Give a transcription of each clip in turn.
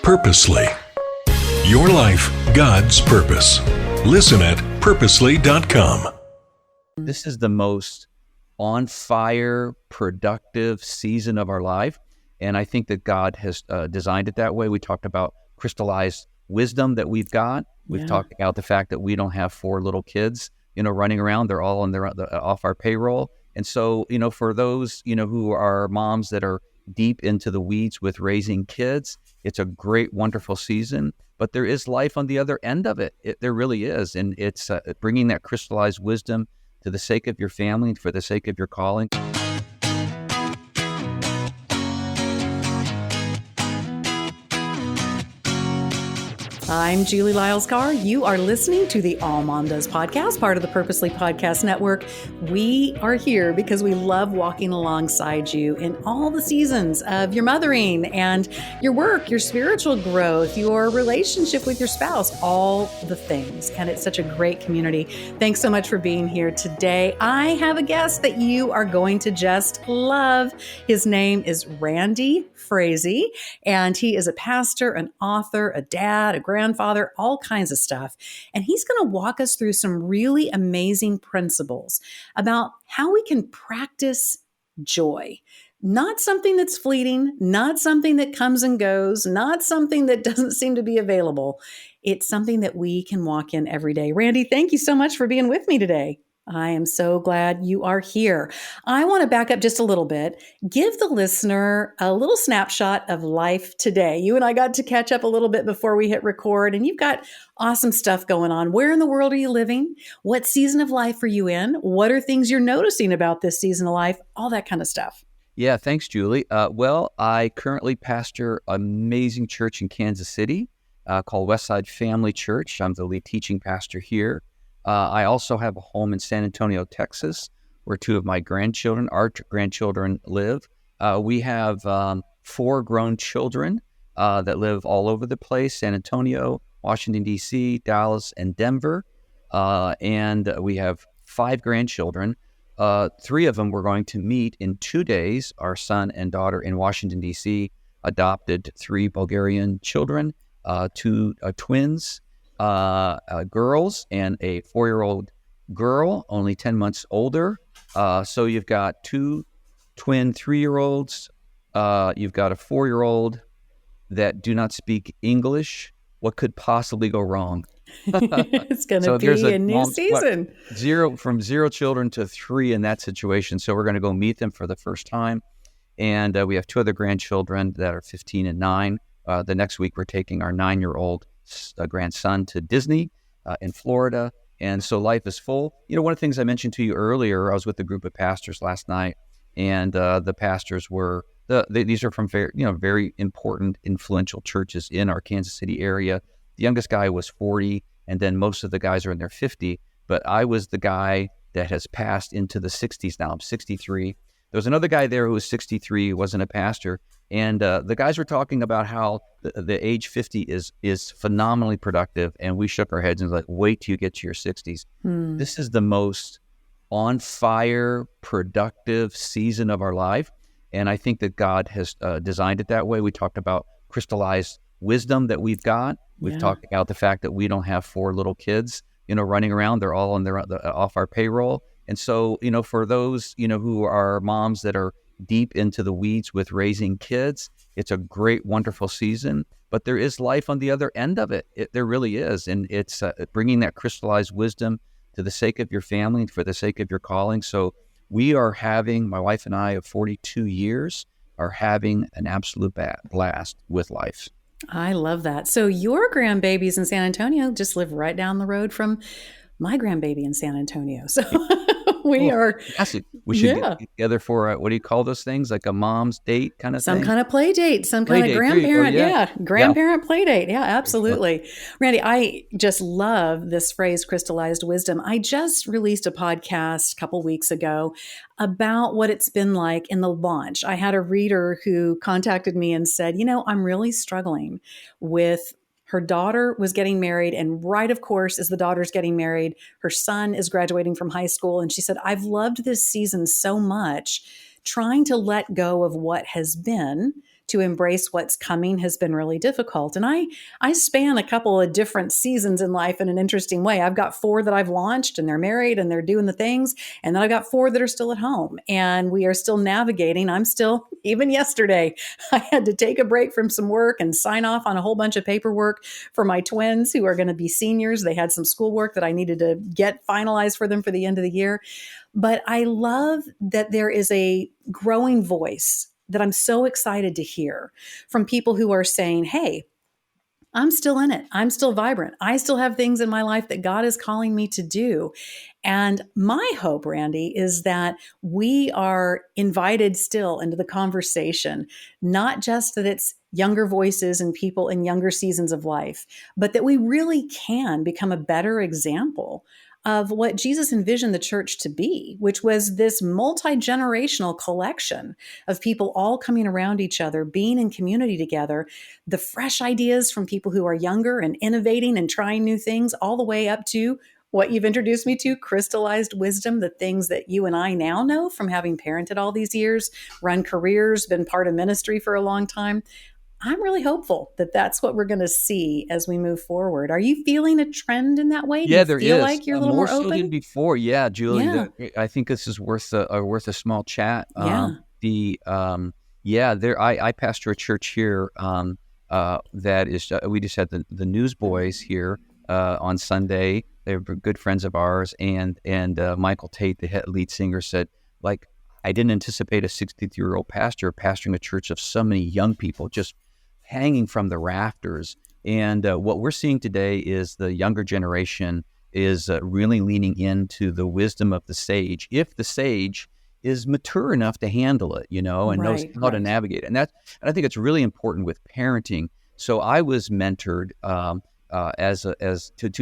Purposely. Your life, God's purpose. Listen at purposely.com. This is the most on fire, productive season of our life. And I think that God has designed it that way. We talked about crystallized wisdom that we've got. We've talked about the fact that we don't have 4 little kids, running around. They're all off our payroll. And so, for those, who are moms that are deep into the weeds with raising kids, it's a great, wonderful season. But there is life on the other end of it. There really is. And it's bringing that crystallized wisdom to the sake of your family and for the sake of your calling. I'm Julie Lyles Carr. You are listening to the AllMomDoes podcast, part of the Purposely Podcast Network. We are here because we love walking alongside you in all the seasons of your mothering and your work, your spiritual growth, your relationship with your spouse, all the things. And it's such a great community. Thanks so much for being here today. I have a guest that you are going to just love. His name is Randy Frazee, and he is a pastor, an author, a dad, a grandfather, all kinds of stuff. And he's going to walk us through some really amazing principles about how we can practice joy. Not something that's fleeting, not something that comes and goes, not something that doesn't seem to be available. It's something that we can walk in every day. Randy, thank you so much for being with me today. I am so glad you are here. I want to back up just a little bit, give the listener a little snapshot of life today. You and I got to catch up a little bit before we hit record, and you've got awesome stuff going on. Where in the world are you living? What season of life are you in? What are things you're noticing about this season of life? All that kind of stuff. Yeah, thanks, Julie. Well, I currently pastor an amazing church in Kansas City called Westside Family Church. I'm the lead teaching pastor here. I also have a home in San Antonio, Texas, where 2 of my grandchildren, our grandchildren, live. We have 4 grown children that live all over the place: San Antonio, Washington, D.C., Dallas, and Denver. And we have 5 grandchildren. 3 of them we're going to meet in 2 days. Our son and daughter in Washington, D.C., adopted 3 Bulgarian children, 2 twins, girls, and a 4-year-old girl, only 10 months older. So you've got 2 twin 3-year-olds. You've got a 4-year-old that do not speak English. What could possibly go wrong? It's going to be a new season. From 0 children to 3 in that situation. So we're going to go meet them for the first time. And we have 2 other grandchildren that are 15 and 9. The next week, we're taking our 9-year-old grandson to Disney in Florida. And so life is full. One of the things I mentioned to you earlier, I was with a group of pastors last night, and the pastors were, these are from very important, influential churches in our Kansas City area. The youngest guy was 40, and then most of the guys are in their 50. But I was the guy that has passed into the 60s now. I'm 63. There was another guy there who was 63, who wasn't a pastor. And the guys were talking about how the age 50 is phenomenally productive. And we shook our heads and was like, wait till you get to your 60s. This is the most on fire, productive season of our life. And I think that God has designed it that way. We talked about crystallized wisdom that we've got. We've talked about the fact that we don't have 4 little kids, running around. They're all off our payroll. And so, for those, who are moms that are deep into the weeds with raising kids, it's a great, wonderful season. But there is life on the other end of it. There really is. And it's bringing that crystallized wisdom to the sake of your family and for the sake of your calling. So we are having, my wife and I of 42 years, are having an absolute blast with life. I love that. So your grandbabies in San Antonio just live right down the road from my grandbaby in San Antonio. So we should get together for what do you call those things? Like a mom's date kind of thing? Some kind of play date, some kind of grandparent. Grandparent play date. Yeah, absolutely. Randy, I just love this phrase, crystallized wisdom. I just released a podcast a couple weeks ago about what it's been like in the launch. I had a reader who contacted me and said, I'm really struggling with her daughter was getting married, and right, of course, as the daughter's getting married, her son is graduating from high school. And she said, I've loved this season so much, trying to let go of what has been to embrace what's coming has been really difficult. And I span a couple of different seasons in life in an interesting way. I've got 4 that I've launched and they're married and they're doing the things. And then I've got 4 that are still at home and we are still navigating. I'm still, even yesterday, I had to take a break from some work and sign off on a whole bunch of paperwork for my twins who are going to be seniors. They had some schoolwork that I needed to get finalized for them for the end of the year. But I love that there is a growing voice that I'm so excited to hear from people who are saying, hey, I'm still in it. I'm still vibrant. I still have things in my life that God is calling me to do. And my hope, Randy, is that we are invited still into the conversation, not just that it's younger voices and people in younger seasons of life, but that we really can become a better example of what Jesus envisioned the church to be, which was this multi-generational collection of people all coming around each other, being in community together, the fresh ideas from people who are younger and innovating and trying new things, all the way up to what you've introduced me to, crystallized wisdom, the things that you and I now know from having parented all these years, run careers, been part of ministry for a long time. I'm really hopeful that that's what we're going to see as we move forward. Are you feeling a trend in that way? Do Yeah, you there feel is like you're a little more so open? than before. Yeah, Julie, Yeah. I think this is worth a small chat. Yeah. I pastor a church here that is. We just had the Newsboys here on Sunday. They're good friends of ours, and Michael Tate, the lead singer, said, like, I didn't anticipate a 63-year-old pastor pastoring a church of so many young people, just hanging from the rafters. And what we're seeing today is the younger generation is really leaning into the wisdom of the sage, if the sage is mature enough to handle it, and knows how to navigate it. And I think it's really important with parenting. So I was mentored to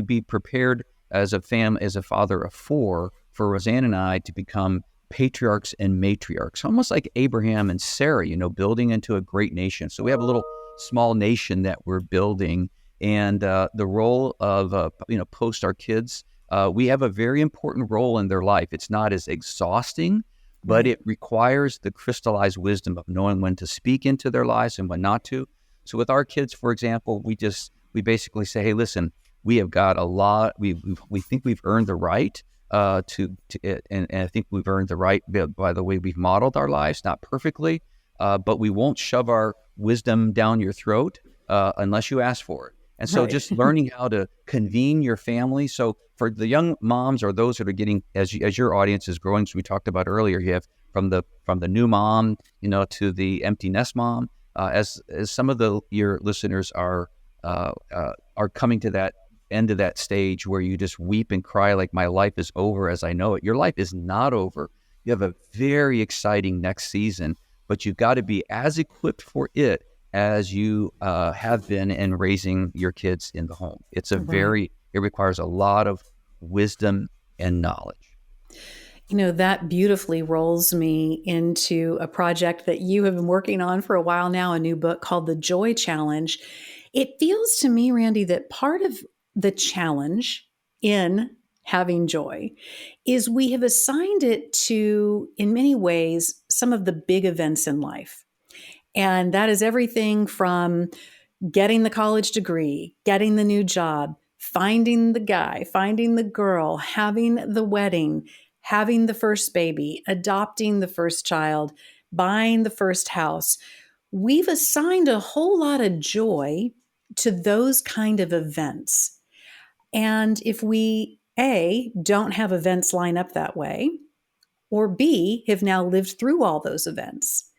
be prepared as a father of 4 for Roseanne and I to become patriarchs and matriarchs, almost like Abraham and Sarah, building into a great nation. So we have a little small nation that we're building, and the role of post our kids, we have a very important role in their life. It's not as exhausting, but it requires the crystallized wisdom of knowing when to speak into their lives and when not to. So with our kids, for example, we basically say, hey, listen, we have got a lot. We think we've earned the right to it, and I think we've earned the right by the way we've modeled our lives, not perfectly, but we won't shove our wisdom down your throat unless you ask for it. And so just learning how to convene your family. So for the young moms or those that are getting, as your audience is growing, as we talked about earlier, you have from the new mom, to the empty nest mom, as some of your listeners are coming to that end of that stage where you just weep and cry like my life is over as I know it. Your life is not over. You have a very exciting next season, but you've got to be as equipped for it as you have been in raising your kids in the home. It's it requires a lot of wisdom and knowledge. That beautifully rolls me into a project that you have been working on for a while now, a new book called The Joy Challenge. It feels to me, Randy, that part of the challenge in having joy is we have assigned it to, in many ways, some of the big events in life. And that is everything from getting the college degree, getting the new job, finding the guy, finding the girl, having the wedding, having the first baby, adopting the first child, buying the first house. We've assigned a whole lot of joy to those kind of events. And if we, A, don't have events line up that way, or B, have now lived through all those events,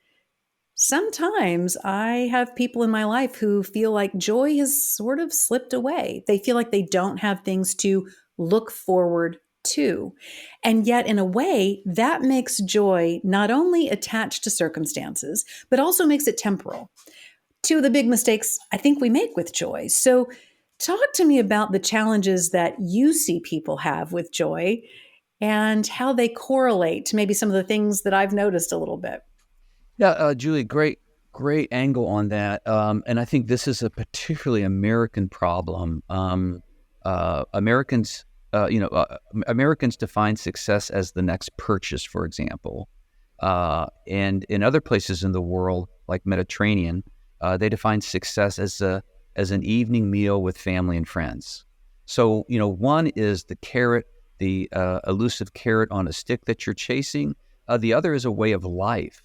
sometimes I have people in my life who feel like joy has sort of slipped away. They feel like they don't have things to look forward to. And yet, in a way, that makes joy not only attached to circumstances, but also makes it temporal. 2 of the big mistakes I think we make with joy. So talk to me about the challenges that you see people have with joy and how they correlate to maybe some of the things that I've noticed a little bit. Yeah, Julie, great angle on that. And I think this is a particularly American problem. Americans define success as the next purchase, for example. And in other places in the world, like Mediterranean, they define success as an evening meal with family and friends. So, one is the carrot, the elusive carrot on a stick that you're chasing. The other is a way of life.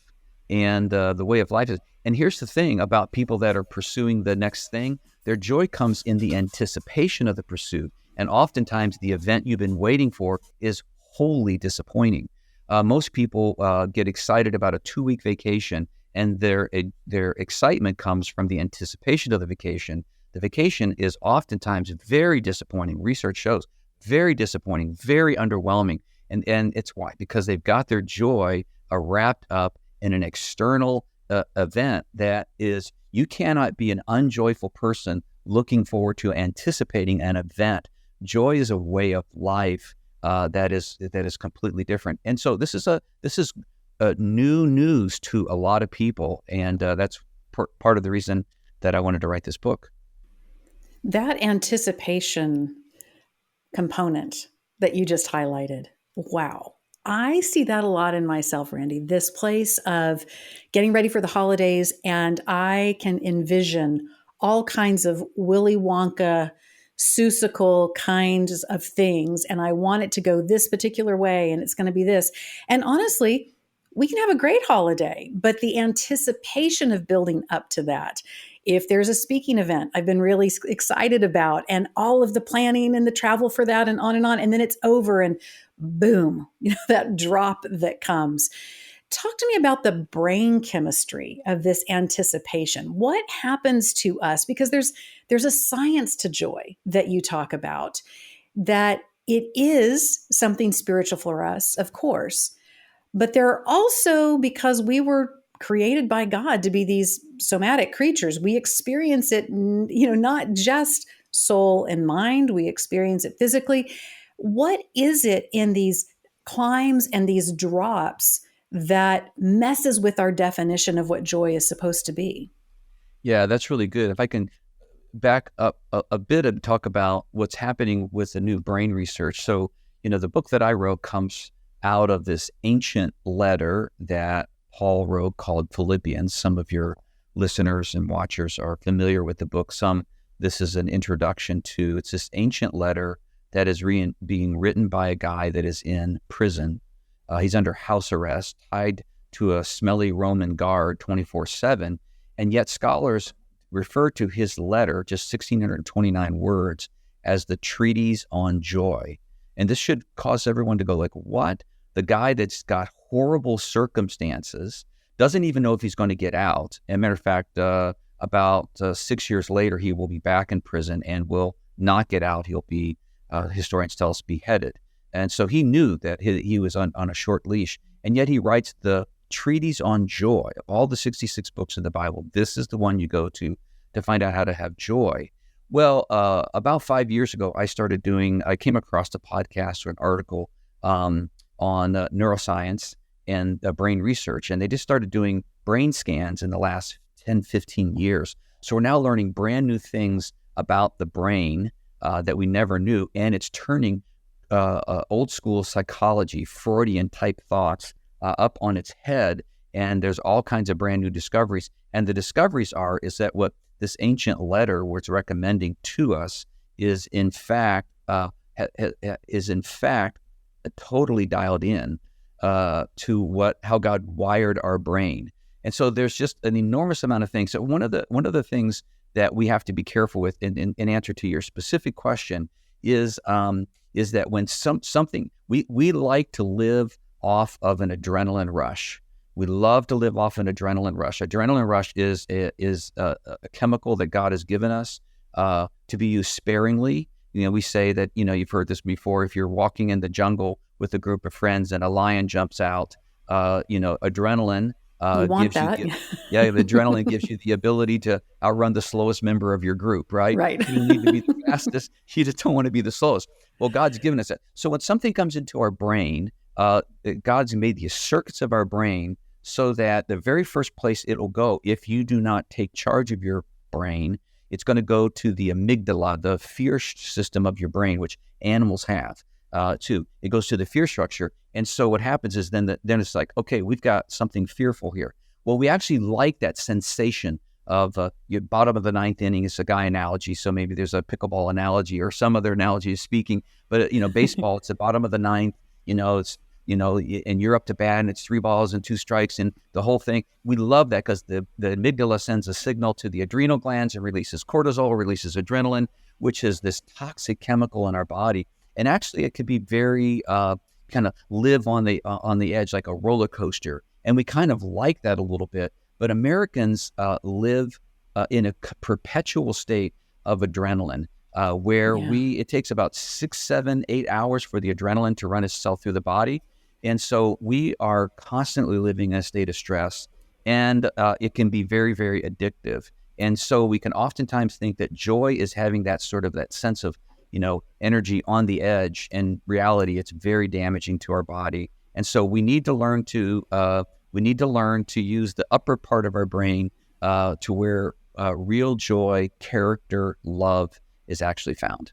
And the way of life is, and here's the thing about people that are pursuing the next thing, their joy comes in the anticipation of the pursuit. And oftentimes the event you've been waiting for is wholly disappointing. Most people get excited about a 2-week vacation, and their excitement comes from the anticipation of the vacation. The vacation is oftentimes very disappointing. Research shows very disappointing, very underwhelming. And it's why? Because they've got their joy wrapped up in an external event that is, you cannot be an unjoyful person looking forward to anticipating an event. Joy is a way of life that is completely different. And so this is new news to a lot of people, and that's part of the reason that I wanted to write this book. That anticipation component that you just highlighted, wow. I see that a lot in myself, Randy, this place of getting ready for the holidays, and I can envision all kinds of Willy Wonka, Seussical kinds of things, and I want it to go this particular way, and it's going to be this. And honestly, we can have a great holiday, but the anticipation of building up to that, if there's a speaking event I've been really excited about, and all of the planning and the travel for that and on, and then it's over and boom, that drop that comes. Talk to me about the brain chemistry of this anticipation. What happens to us? Because there's a science to joy that you talk about, that it is something spiritual for us, of course, but there are also, because we were created by God to be these somatic creatures, we experience it, not just soul and mind, we experience it physically. What is it in these climbs and these drops that messes with our definition of what joy is supposed to be? Yeah, that's really good. If I can back up a bit and talk about what's happening with the new brain research. So, the book that I wrote comes out of this ancient letter that Paul wrote called Philippians. Some of your listeners and watchers are familiar with the book. This is an introduction to, it's this ancient letter that is being written by a guy that is in prison. He's under house arrest, tied to a smelly Roman guard 24/7. And yet scholars refer to his letter, just 1,629 words, as the treatise on joy. And this should cause everyone to go like, what? The guy that's got horrible circumstances doesn't even know if he's going to get out. As a matter of fact, about 6 years later, he will be back in prison and will not get out. He'll be, historians tell us, beheaded. And so he knew that he was on a short leash. And yet he writes the treatise on joy. Of all the 66 books in the Bible, this is the one you go to find out how to have joy. Well, about 5 years ago, I came across a podcast or an article on neuroscience and brain research. And they just started doing brain scans in the last 10, 15 years. So we're now learning brand new things about the brain that we never knew. And it's turning old school psychology, Freudian type thoughts up on its head. And there's all kinds of brand new discoveries. And the discoveries is that what this ancient letter was recommending to us is in fact totally dialed in to how God wired our brain. And so there's just an enormous amount of things. So one of the things that we have to be careful with in answer to your specific question is that when something we like to live off of an adrenaline rush. We love to live off an adrenaline rush. Adrenaline rush is a chemical that God has given us to be used sparingly. We say that, you've heard this before, if you're walking in the jungle with a group of friends and a lion jumps out, adrenaline adrenaline gives you the ability to outrun the slowest member of your group, right? Right. You need to be the fastest. You just don't want to be the slowest. Well, God's given us that. So when something comes into our brain, God's made the circuits of our brain so that the very first place it'll go, if you do not take charge of your brain, it's going to go to the amygdala, the fear system of your brain, which animals have too. It goes to the fear structure. And so what happens is then it's like, okay, we've got something fearful here. Well, we actually like that sensation of your bottom of the ninth inning is a guy analogy. So maybe there's a pickleball analogy or some other analogy is speaking. But, baseball, it's the bottom of the ninth, and you're up to bat and it's 3 balls and 2 strikes and the whole thing. We love that because the amygdala sends a signal to the adrenal glands and releases cortisol, releases adrenaline, which is this toxic chemical in our body. And actually it could be very kind of live on the edge like a roller coaster. And we kind of like that a little bit. But Americans live in a perpetual state of adrenaline where it takes about 6, 7, 8 hours for the adrenaline to run itself through the body. And so we are constantly living in a state of stress, and it can be very, very addictive. And so we can oftentimes think that joy is having that sense of, energy on the edge. In reality, it's very damaging to our body. And so we need to learn to use the upper part of our brain to where real joy, character, love is actually found.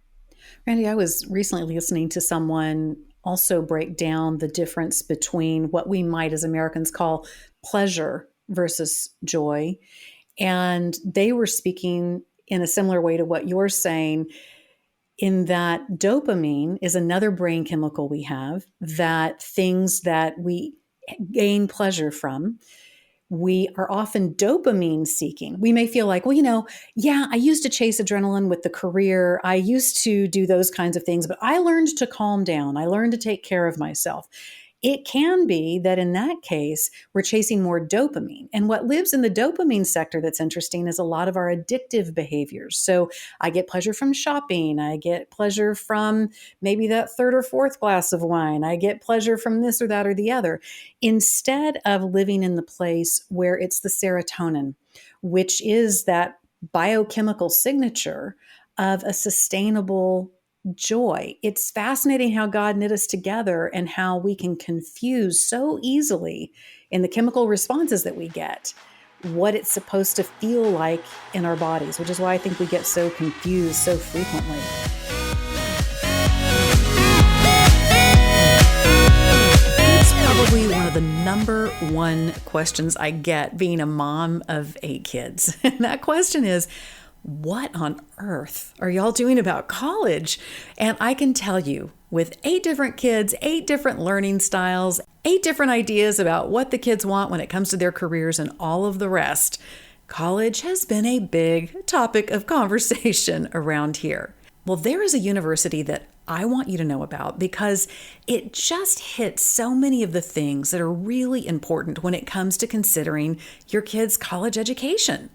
Randy, I was recently listening to someone also break down the difference between what we might as Americans call pleasure versus joy. And they were speaking in a similar way to what you're saying, in that dopamine is another brain chemical we have, that things that we gain pleasure from, we are often dopamine seeking. We may feel like, I used to chase adrenaline with the career. I used to do those kinds of things, but I learned to calm down. I learned to take care of myself. It can be that in that case, we're chasing more dopamine. And what lives in the dopamine sector that's interesting is a lot of our addictive behaviors. So I get pleasure from shopping. I get pleasure from maybe that 3rd or 4th glass of wine. I get pleasure from this or that or the other, instead of living in the place where it's the serotonin, which is that biochemical signature of a sustainable joy. It's fascinating how God knit us together and how we can confuse so easily in the chemical responses that we get what it's supposed to feel like in our bodies, which is why I think we get so confused so frequently. It's probably one of the number one questions I get being a mom of 8 kids. And that question is, what on earth are y'all doing about college? And I can tell you, with 8 different kids, 8 different learning styles, 8 different ideas about what the kids want when it comes to their careers and all of the rest, college has been a big topic of conversation around here. Well, there is a university that I want you to know about because it just hits so many of the things that are really important when it comes to considering your kid's college education.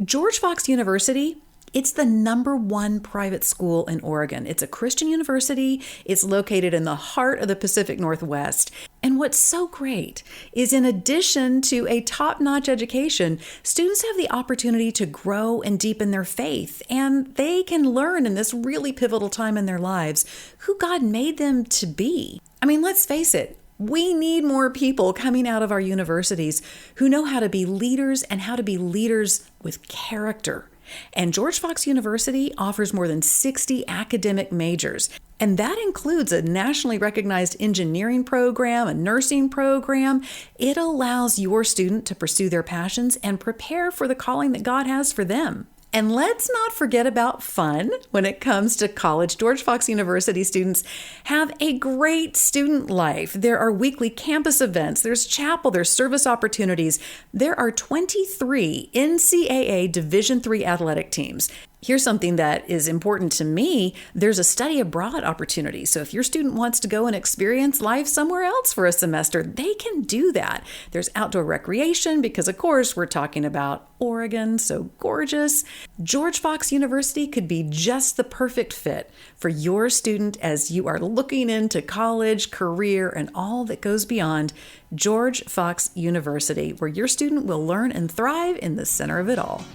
George Fox University, it's the #1 private school in Oregon. It's a Christian university. It's located in the heart of the Pacific Northwest. And what's so great is, in addition to a top-notch education, students have the opportunity to grow and deepen their faith, and they can learn in this really pivotal time in their lives who God made them to be. I mean, let's face it. We need more people coming out of our universities who know how to be leaders and how to be leaders with character. And George Fox University offers more than 60 academic majors. And that includes a nationally recognized engineering program, a nursing program. It allows your student to pursue their passions and prepare for the calling that God has for them. And let's not forget about fun when it comes to college. George Fox University students have a great student life. There are weekly campus events, there's chapel, there's service opportunities. There are 23 NCAA Division III athletic teams. Here's something that is important to me. There's a study abroad opportunity. So if your student wants to go and experience life somewhere else for a semester, they can do that. There's outdoor recreation because, of course, we're talking about Oregon, so gorgeous. George Fox University could be just the perfect fit for your student as you are looking into college, career, and all that goes beyond. George Fox University, where your student will learn and thrive in the center of it all.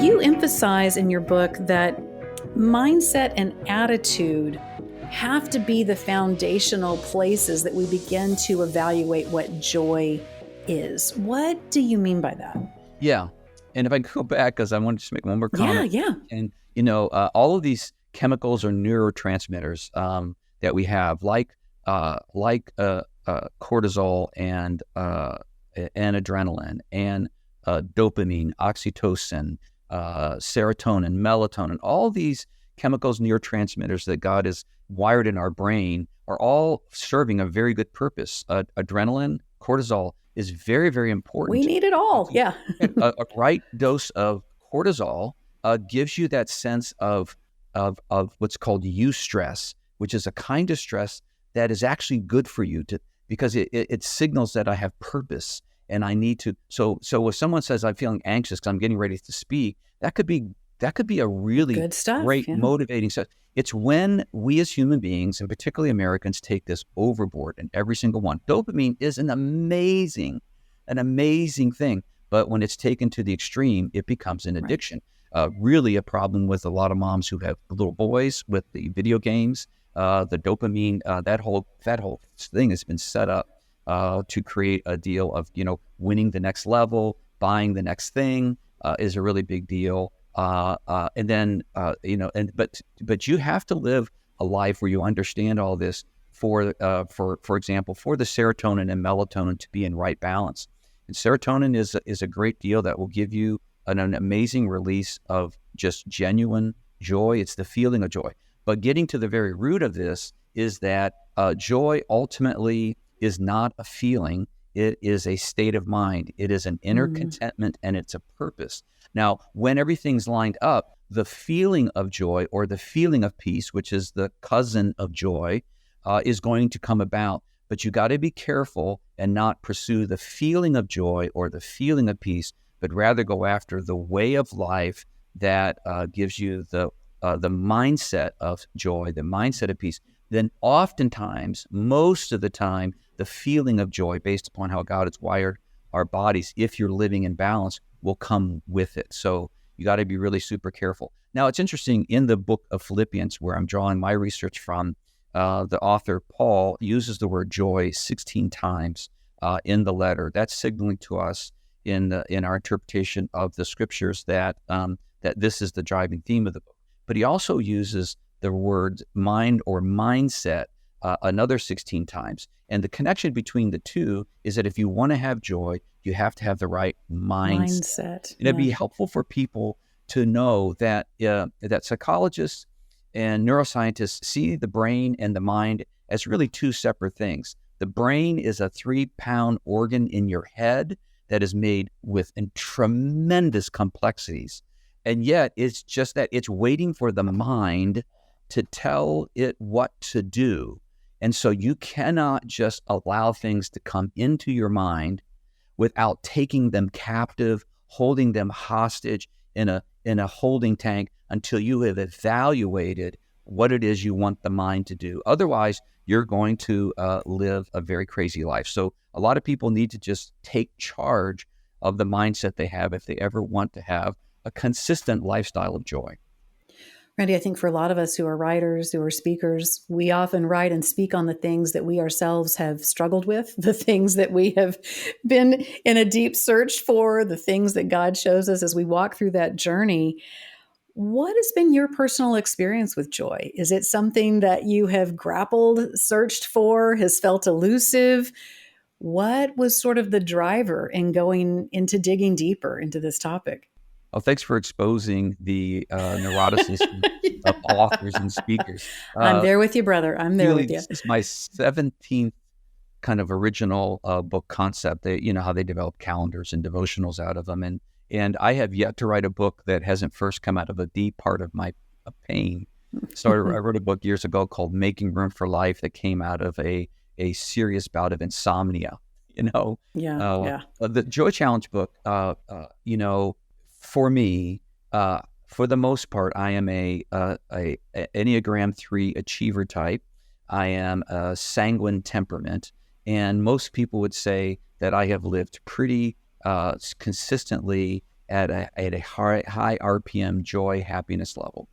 You emphasize in your book that mindset and attitude have to be the foundational places that we begin to evaluate what joy is. What do you mean by that? Yeah. And if I go back, because I want to just make one more comment. Yeah. And, all of these chemicals are neurotransmitters. that we have, like cortisol and adrenaline and dopamine, oxytocin, serotonin, melatonin, all these chemicals, neurotransmitters that God has wired in our brain are all serving a very good purpose. Adrenaline, cortisol is very, very important. We need it all. Yeah. A right dose of cortisol gives you that sense of what's called eustress, which is a kind of stress that is actually good for you because it signals that I have purpose and I need to. So if someone says I'm feeling anxious because I'm getting ready to speak, that could be a really good stuff, great motivating stuff. It's when we as human beings, and particularly Americans, take this overboard in every single one. Dopamine is an amazing thing, but when it's taken to the extreme, it becomes an addiction. Really a problem with a lot of moms who have little boys with the video games. The dopamine, that whole thing has been set up to create a deal of, winning the next level, buying the next thing is a really big deal. But you have to live a life where you understand all this for example, for the serotonin and melatonin to be in right balance. And serotonin is a great deal that will give you an amazing release of just genuine joy. It's the feeling of joy. But getting to the very root of this is that joy ultimately is not a feeling. It is a state of mind. It is an inner contentment, and it's a purpose. Now, when everything's lined up, the feeling of joy or the feeling of peace, which is the cousin of joy, is going to come about. But you got to be careful and not pursue the feeling of joy or the feeling of peace, but rather go after the way of life that gives you the mindset of joy, the mindset of peace. Then oftentimes, most of the time, the feeling of joy based upon how God has wired our bodies, if you're living in balance, will come with it. So you got to be really super careful. Now, it's interesting, in the book of Philippians, where I'm drawing my research from, the author, Paul, uses the word joy 16 times in the letter. That's signaling to us in our interpretation of the scriptures that this is the driving theme of the book. But he also uses the word mind or mindset another 16 times. And the connection between the two is that if you want to have joy, you have to have the right mindset. And it'd be helpful for people to know that that psychologists and neuroscientists see the brain and the mind as really two separate things. The brain is a 3-pound organ in your head that is made with tremendous complexities. And yet it's just that it's waiting for the mind to tell it what to do. And so you cannot just allow things to come into your mind without taking them captive, holding them hostage in a holding tank until you have evaluated what it is you want the mind to do. Otherwise, you're going to live a very crazy life. So a lot of people need to just take charge of the mindset they have if they ever want to have a consistent lifestyle of joy. Randy, I think for a lot of us who are writers, who are speakers, we often write and speak on the things that we ourselves have struggled with, the things that we have been in a deep search for, the things that God shows us as we walk through that journey. What has been your personal experience with joy? Is it something that you have grappled, searched for, has felt elusive? What was sort of the driver in going into digging deeper into this topic? Oh, thanks for exposing the neuroticism of authors and speakers. I'm there with you, brother. I'm there with you. This is my 17th kind of original book concept. How they develop calendars and devotionals out of them. And I have yet to write a book that hasn't first come out of a deep part of my pain. So I wrote a book years ago called Making Room for Life that came out of a serious bout of insomnia. The Joy Challenge book, for me, for the most part, I am a Enneagram 3 achiever type. I am a sanguine temperament, and most people would say that I have lived pretty consistently at a high RPM joy happiness level.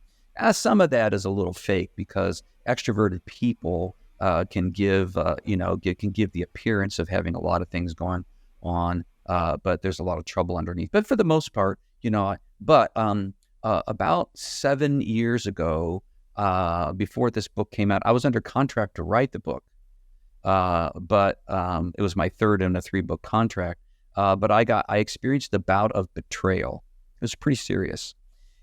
Some of that is a little fake because extroverted people can give the appearance of having a lot of things going on, but there's a lot of trouble underneath. But for the most part, about 7 years ago, before this book came out. I was under contract to write the book, but it was my third in a 3-book contract. But I experienced a bout of betrayal. It was pretty serious.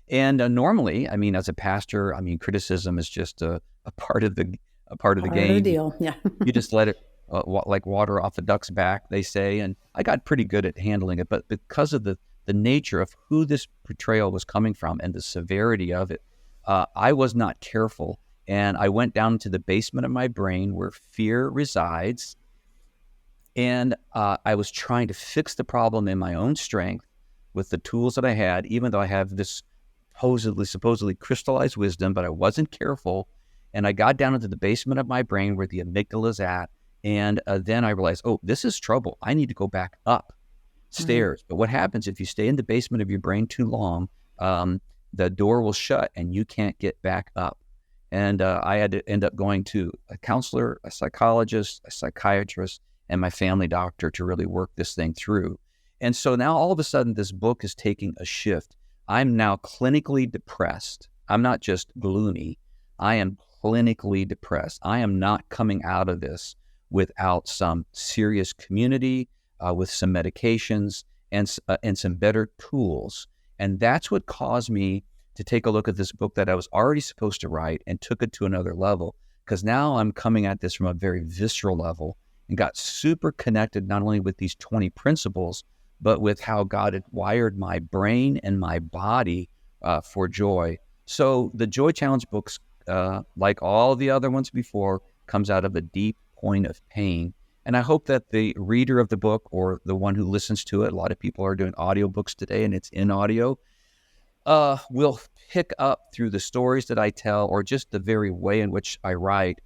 And normally, I mean, as a pastor, I mean, criticism is just a part of the game. Part of the deal, yeah. You just let it like water off a duck's back, they say. And I got pretty good at handling it. But because of the nature of who this betrayal was coming from and the severity of it, I was not careful. And I went down to the basement of my brain where fear resides. And I was trying to fix the problem in my own strength with the tools that I had, even though I have this supposedly crystallized wisdom, but I wasn't careful. And I got down into the basement of my brain where the amygdala is at. And then I realized, oh, this is trouble. I need to go back up stairs. Mm-hmm. But what happens if you stay in the basement of your brain too long, the door will shut and you can't get back up. And I had to end up going to a counselor, a psychologist, a psychiatrist, and my family doctor to really work this thing through. And so now all of a sudden, this book is taking a shift. I'm now clinically depressed. I'm not just gloomy. I am clinically depressed. I am not coming out of this without some serious community, with some medications and some better tools. And that's what caused me to take a look at this book that I was already supposed to write and took it to another level, because now I'm coming at this from a very visceral level and got super connected not only with these 20 principles, but with how God had wired my brain and my body for joy. So the Joy Challenge books, like all the other ones before, comes out of a deep point of pain. And I hope that the reader of the book or the one who listens to it, a lot of people are doing audiobooks today and it's in audio, will pick up through the stories that I tell or just the very way in which I write,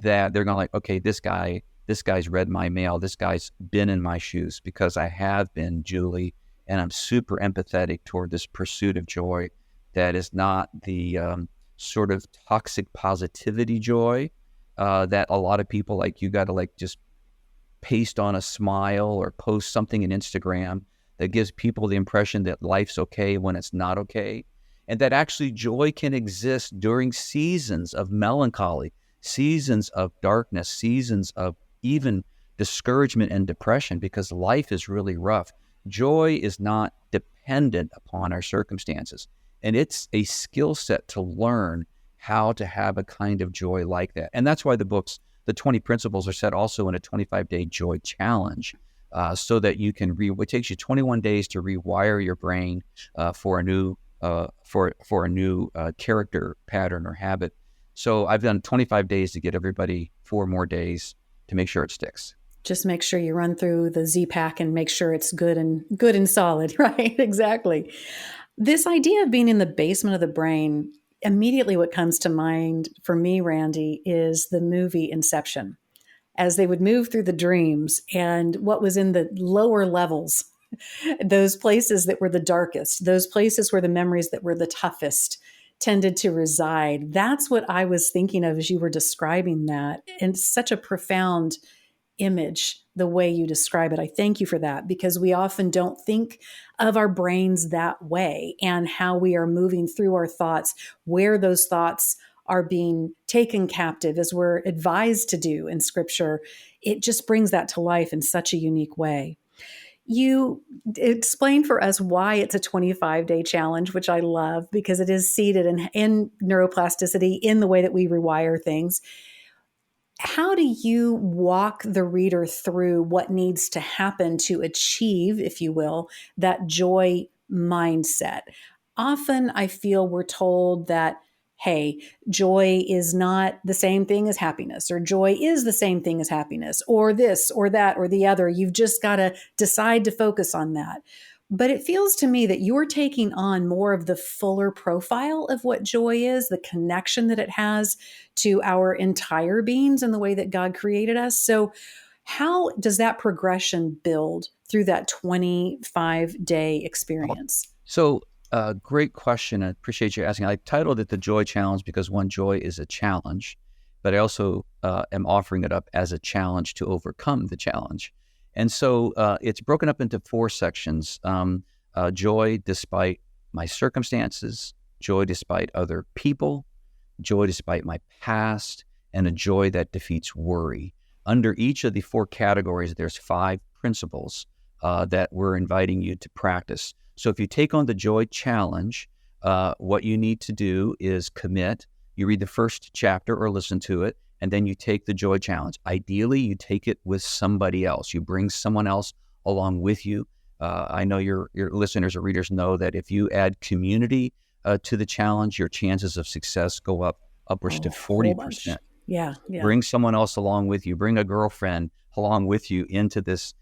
that they're going to like, okay, this guy's read my mail. This guy's been in my shoes, because I have been, Julie, and I'm super empathetic toward this pursuit of joy that is not the sort of toxic positivity joy that a lot of people like you got to like just paste on a smile or post something in Instagram that gives people the impression that life's okay when it's not okay. And that actually joy can exist during seasons of melancholy, seasons of darkness, seasons of even discouragement and depression, because life is really rough. Joy is not dependent upon our circumstances. And it's a skill set to learn how to have a kind of joy like that. And that's why the books, the 20 principles, are set also in a 25-day joy challenge, so that you can it takes you 21 days to rewire your brain for a new character pattern or habit. So I've done 25 days to get everybody 4 more days to make sure it sticks. Just make sure you run through the Z-Pack and make sure it's good and solid, right? Exactly. This idea of being in the basement of the brain, immediately what comes to mind for me, Randy, is the movie Inception. As they would move through the dreams and what was in the lower levels, those places that were the darkest, those places where the memories that were the toughest tended to reside. That's what I was thinking of as you were describing that. And such a profound image, the way you describe it. I thank you for that, because we often don't think of our brains that way and how we are moving through our thoughts, where those thoughts are being taken captive, as we're advised to do in Scripture. It just brings that to life in such a unique way. You explained for us why it's a 25-day challenge, which I love, because it is seated in neuroplasticity, in the way that we rewire things. How do you walk the reader through what needs to happen to achieve, if you will, that joy mindset? Often I feel we're told that, hey, joy is not the same thing as happiness, or joy is the same thing as happiness, or this or that or the other. You've just got to decide to focus on that. But it feels to me that you're taking on more of the fuller profile of what joy is, the connection that it has to our entire beings and the way that God created us. So how does that progression build through that 25-day experience? So great question. I appreciate you asking. I titled it the Joy Challenge because, one, joy is a challenge, but I also am offering it up as a challenge to overcome the challenge. And so it's broken up into 4 sections. Joy despite my circumstances, joy despite other people, joy despite my past, and a joy that defeats worry. Under each of the 4 categories, there's 5 principles that we're inviting you to practice. So if you take on the joy challenge, what you need to do is commit. You read the first chapter or listen to it, and then you take the joy challenge. Ideally, you take it with somebody else. You bring someone else along with you. I know your listeners or readers know that if you add community to the challenge, your chances of success go up upwards to 40%. Yeah. Bring someone else along with you. Bring a girlfriend along with you into this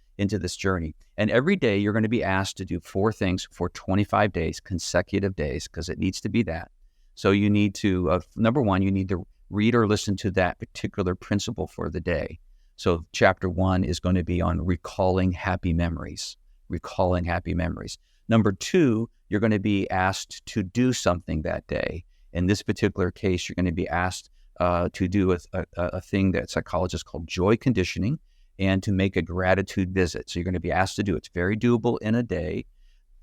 journey. And every day you're going to be asked to do 4 things for 25 days, consecutive days, because it needs to be that. So you need to, number 1, you need to read or listen to that particular principle for the day. So chapter 1 is going to be on recalling happy memories. Number 2, you're going to be asked to do something that day. In this particular case, you're going to be asked to do a thing that psychologists call joy conditioning, and to make a gratitude visit. So you're going to be asked to do it. It's very doable in a day.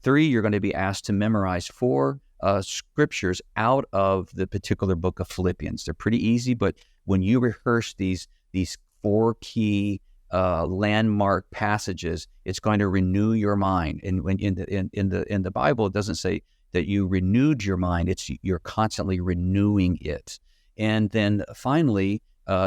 3, you're going to be asked to memorize 4 scriptures out of the particular book of Philippians. They're pretty easy, but when you rehearse these 4 key landmark passages, it's going to renew your mind. And when in the Bible, it doesn't say that you renewed your mind. It's you're constantly renewing it. And then finally,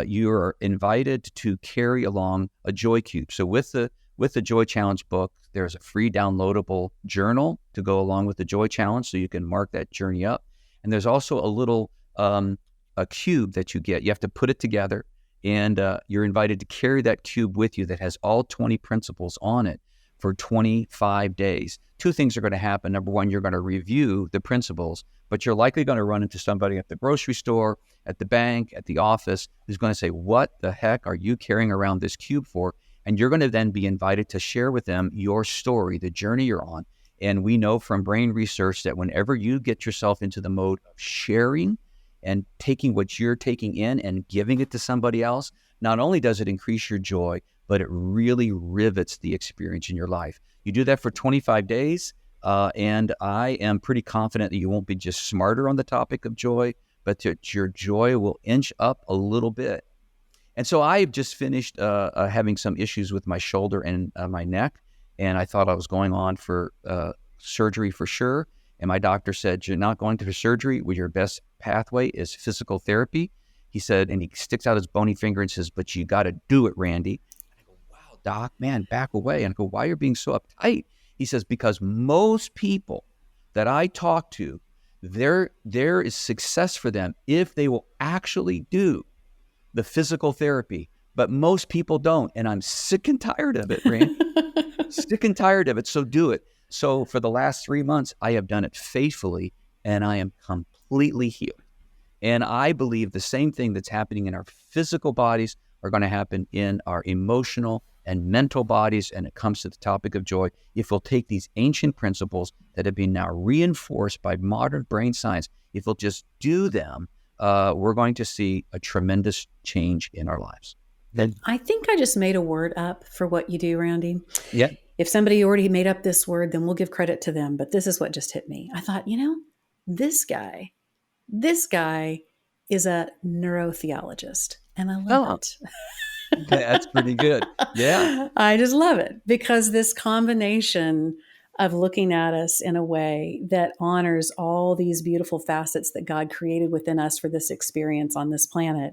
you are invited to carry along a joy cube. So with the Joy Challenge book, there's a free downloadable journal to go along with the Joy Challenge, so you can mark that journey up. And there's also a little a cube that you get. You have to put it together, and you're invited to carry that cube with you that has all 20 principles on it for 25 days. 2 things are going to happen. Number 1, you're going to review the principles, but you're likely going to run into somebody at the grocery store, at the bank, at the office, who's going to say, "What the heck are you carrying around this cube for?" And you're going to then be invited to share with them your story, the journey you're on. And we know from brain research that whenever you get yourself into the mode of sharing and taking what you're taking in and giving it to somebody else, not only does it increase your joy, but it really rivets the experience in your life. You do that for 25 days, and I am pretty confident that you won't be just smarter on the topic of joy, but that your joy will inch up a little bit. And so I've just finished having some issues with my shoulder and my neck, and I thought I was going on for surgery for sure. And my doctor said, "You're not going to surgery. Well, your best pathway is physical therapy." He said, and he sticks out his bony finger and says, "But you got to do it, Randy." I go, "Wow, doc, man, back away." And I go, "Why are you being so uptight?" He says, "Because most people that I talk to, there is success for them if they will actually do the physical therapy, but most people don't. And I'm sick and tired of it, Randy. Sick and tired of it. So do it." So for the last 3 months, I have done it faithfully, and I am completely healed. And I believe the same thing that's happening in our physical bodies are going to happen in our emotional and mental bodies. And it comes to the topic of joy. If we'll take these ancient principles that have been now reinforced by modern brain science, if we'll just do them, we're going to see a tremendous change in our lives. Then, I think I just made a word up for what you do, Randy. yeah. If somebody already made up this word, then we'll give credit to them. But this is what just hit me. I thought, this guy is a neurotheologist, and I love it. That's pretty good. Yeah. I just love it because this combination of looking at us in a way that honors all these beautiful facets that God created within us for this experience on this planet.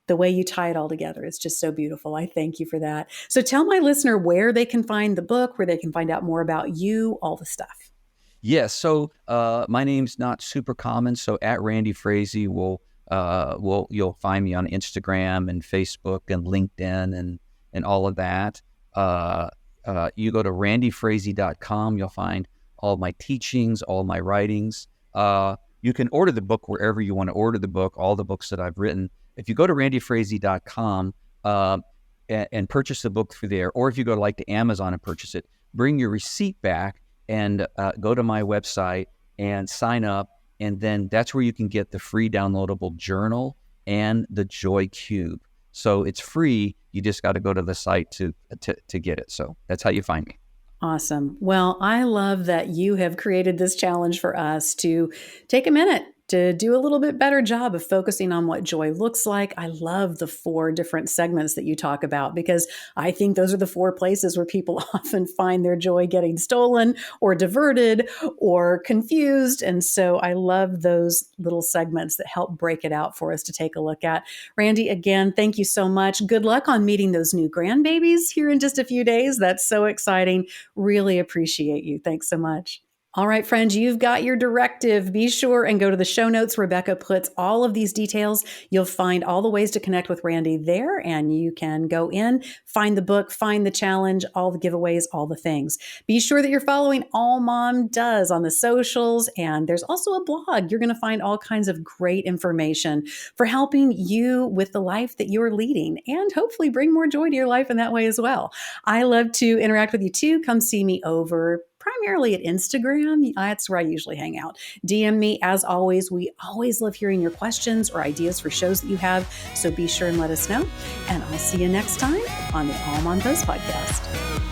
The way you tie it all together is just so beautiful. I thank you for that. So tell my listener where they can find the book, where they can find out more about you, all the stuff. Yes. So my name's not super common. So at Randy Frazee, you'll find me on Instagram and Facebook and LinkedIn and all of that. You go to randyfrazee.com. You'll find all my teachings, all my writings. You can order the book wherever you want to order the book, all the books that I've written. If you go to randyfrazee.com and purchase the book through there, or if you go to Amazon and purchase it, bring your receipt back and go to my website and sign up. And then that's where you can get the free downloadable journal and the Joy Cube. So it's free. You just got to go to the site to get it. So that's how you find me. Awesome. Well, I love that you have created this challenge for us to take a minute to do a little bit better job of focusing on what joy looks like. I love the 4 different segments that you talk about, because I think those are the 4 places where people often find their joy getting stolen or diverted or confused. And so I love those little segments that help break it out for us to take a look at. Randy, again, thank you so much. Good luck on meeting those new grandbabies here in just a few days. That's so exciting. Really appreciate you. Thanks so much. All right, friends, you've got your directive. Be sure and go to the show notes. Rebecca puts all of these details. You'll find all the ways to connect with Randy there, and you can go in, find the book, find the challenge, all the giveaways, all the things. Be sure that you're following All Mom Does on the socials, and there's also a blog. You're going to find all kinds of great information for helping you with the life that you're leading, and hopefully bring more joy to your life in that way as well. I love to interact with you too. Come see me over primarily at Instagram. That's where I usually hang out. DM me as always. We always love hearing your questions or ideas for shows that you have. So be sure and let us know. And I'll see you next time on the AllMomDoes podcast.